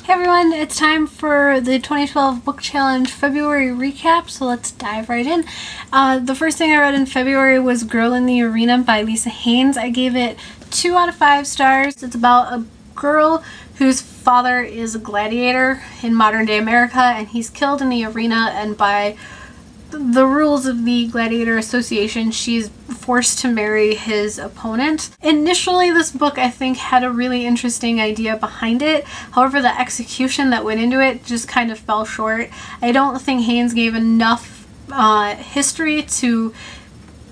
Hey everyone, it's time for the 2012 Book Challenge February recap, so let's dive right in. The first thing I read in February was Girl in the Arena by Lisa Haynes. I gave it 2 out of 5 stars. It's about a girl whose father is a gladiator in modern day America, and he's killed in the arena, and by the rules of the Gladiator Association, she's forced to marry his opponent. Initially, this book, I think, had a really interesting idea behind it. However, the execution that went into it just kind of fell short. I don't think Haynes gave enough history to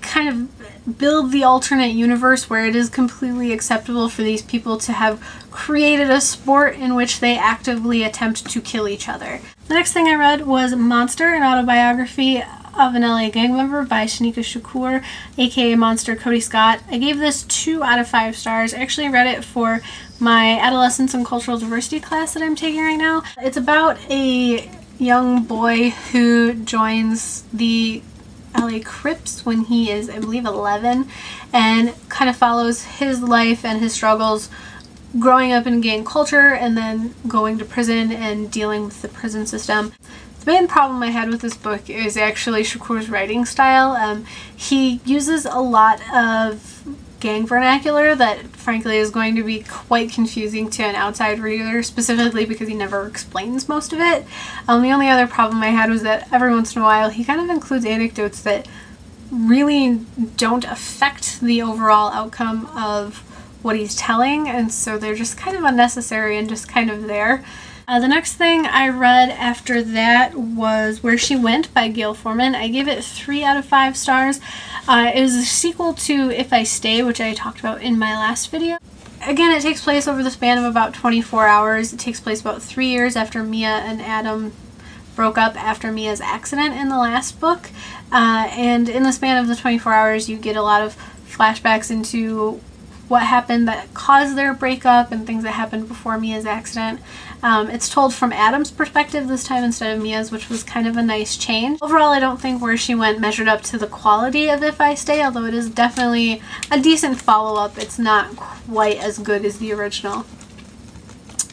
kind of build the alternate universe where it is completely acceptable for these people to have created a sport in which they actively attempt to kill each other. The next thing I read was Monster, an autobiography of an LA gang member by Shanika Shakur, aka Monster Cody Scott. I gave this 2 out of 5 stars. I actually read it for my adolescence and cultural diversity class that I'm taking right now. It's about a young boy who joins the LA Crips when he is, I believe, 11, and kind of follows his life and his struggles growing up in gang culture and then going to prison and dealing with the prison system. The main problem I had with this book is actually Shakur's writing style. He uses a lot of gang vernacular that frankly is going to be quite confusing to an outside reader, specifically because he never explains most of it. The only other problem I had was that every once in a while he kind of includes anecdotes that really don't affect the overall outcome of what he's telling, and so they're just kind of unnecessary and just kind of there. The next thing I read after that was Where She Went by Gail Foreman. I gave it 3 out of 5 stars. It was a sequel to If I Stay, which I talked about in my last video. Again, it takes place over the span of about 24 hours. It takes place about 3 years after Mia and Adam broke up after Mia's accident in the last book. And in the span of the 24 hours, you get a lot of flashbacks into what happened that caused their breakup and things that happened before Mia's accident. It's told from Adam's perspective this time instead of Mia's, which was kind of a nice change. Overall, I don't think Where She Went measured up to the quality of If I Stay, although it is definitely a decent follow-up. It's not quite as good as the original.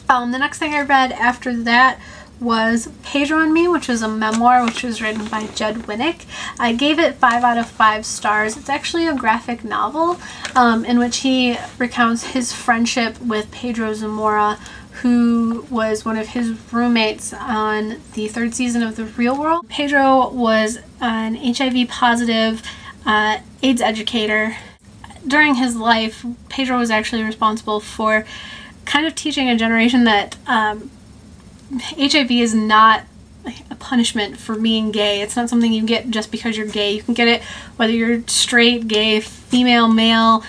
The next thing I read after that was Pedro and Me, which is a memoir which was written by Jed Winnick. I gave it 5 out of 5 stars. It's actually a graphic novel in which he recounts his friendship with Pedro Zamora, who was one of his roommates on the 3rd season of The Real World. Pedro was an HIV positive AIDS educator. During his life, Pedro was actually responsible for kind of teaching a generation that HIV is not a punishment for being gay. It's not something you get just because you're gay. You can get it whether you're straight, gay, female, male,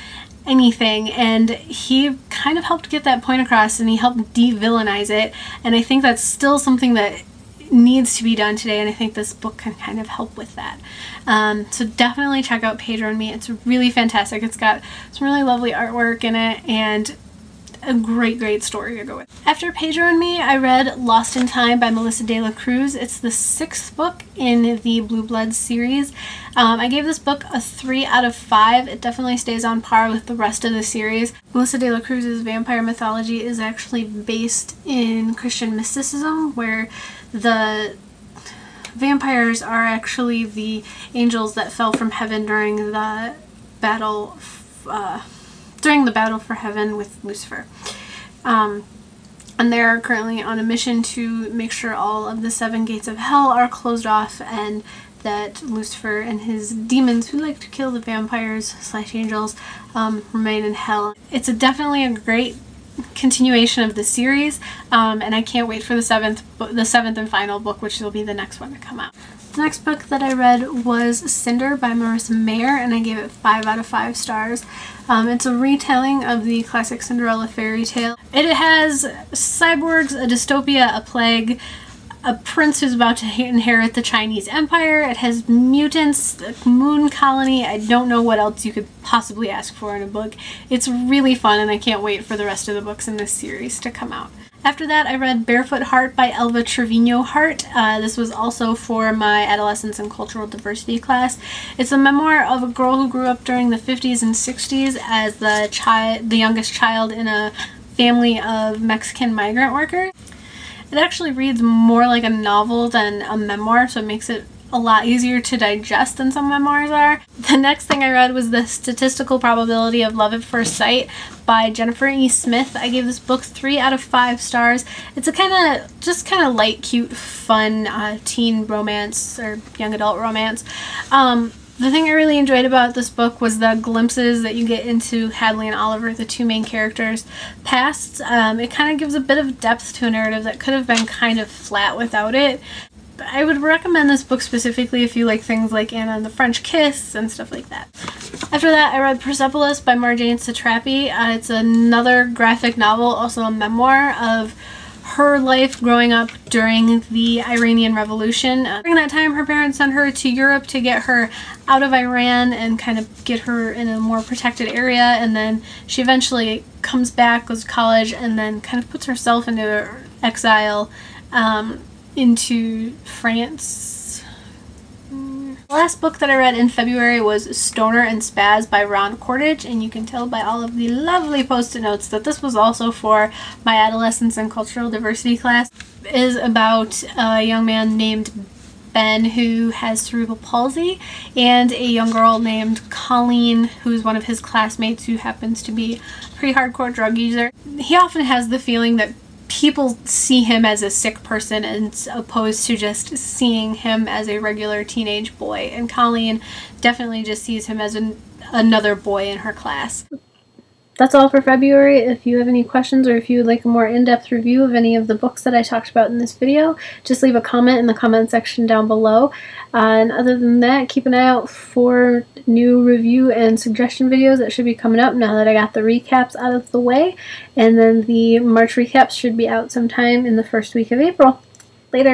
anything. And he kind of helped get that point across, and he helped de-villainize it. And I think that's still something that needs to be done today, and I think this book can kind of help with that. So definitely check out Pedro and Me. It's really fantastic. It's got some really lovely artwork in it, and a great story to go with. After Pedro and Me, I read Lost in Time by Melissa De La Cruz. It's the 6th book in the Blue Bloods series. I gave this book a 3 out of 5. It definitely stays on par with the rest of the series. Melissa De La Cruz's vampire mythology is actually based in Christian mysticism, where the vampires are actually the angels that fell from heaven during the battle for heaven with Lucifer. And they're currently on a mission to make sure all of the 7 gates of hell are closed off, and that Lucifer and his demons who like to kill the vampires / angels remain in hell. It's definitely a great continuation of the series, and I can't wait for the 7th and final book, which will be the next one to come out. The next book that I read was Cinder by Marissa Mayer, and I gave it 5 out of 5 stars. It's a retelling of the classic Cinderella fairy tale. It has cyborgs, a dystopia, a plague, a prince who's about to inherit the Chinese Empire. It has mutants, a moon colony. I don't know what else you could possibly ask for in a book. It's really fun, and I can't wait for the rest of the books in this series to come out. After that, I read Barefoot Heart by Elva Trevino Hart. This was also for my adolescence and cultural diversity class. It's a memoir of a girl who grew up during the 50s and 60s as the youngest child in a family of Mexican migrant workers. It actually reads more like a novel than a memoir, so it makes it a lot easier to digest than some memoirs are. The next thing I read was The Statistical Probability of Love at First Sight by Jennifer E. Smith. I gave this book 3 out of 5 stars. It's a kind of light, cute, fun teen romance or young adult romance. The thing I really enjoyed about this book was the glimpses that you get into Hadley and Oliver, the two main characters' pasts. It kind of gives a bit of depth to a narrative that could have been kind of flat without it. But I would recommend this book specifically if you like things like Anna and the French Kiss and stuff like that. After that, I read Persepolis by Marjane Satrapi. It's another graphic novel, also a memoir of her life growing up during the Iranian Revolution. During that time, her parents sent her to Europe to get her out of Iran and kind of get her in a more protected area, and then she eventually comes back, goes to college, and then kind of puts herself into exile into France. The last book that I read in February was Stoner and Spaz by Ron Cordage, and you can tell by all of the lovely post-it notes that this was also for my adolescence and cultural diversity class. It is about a young man named Ben who has cerebral palsy and a young girl named Colleen who's one of his classmates who happens to be a pretty hardcore drug user. He often has the feeling that people see him as a sick person as opposed to just seeing him as a regular teenage boy, and Colleen definitely just sees him as another boy in her class. That's all for February. If you have any questions or if you would like a more in-depth review of any of the books that I talked about in this video, just leave a comment in the comment section down below. And other than that, keep an eye out for new review and suggestion videos that should be coming up now that I got the recaps out of the way. And then the March recaps should be out sometime in the first week of April. Later.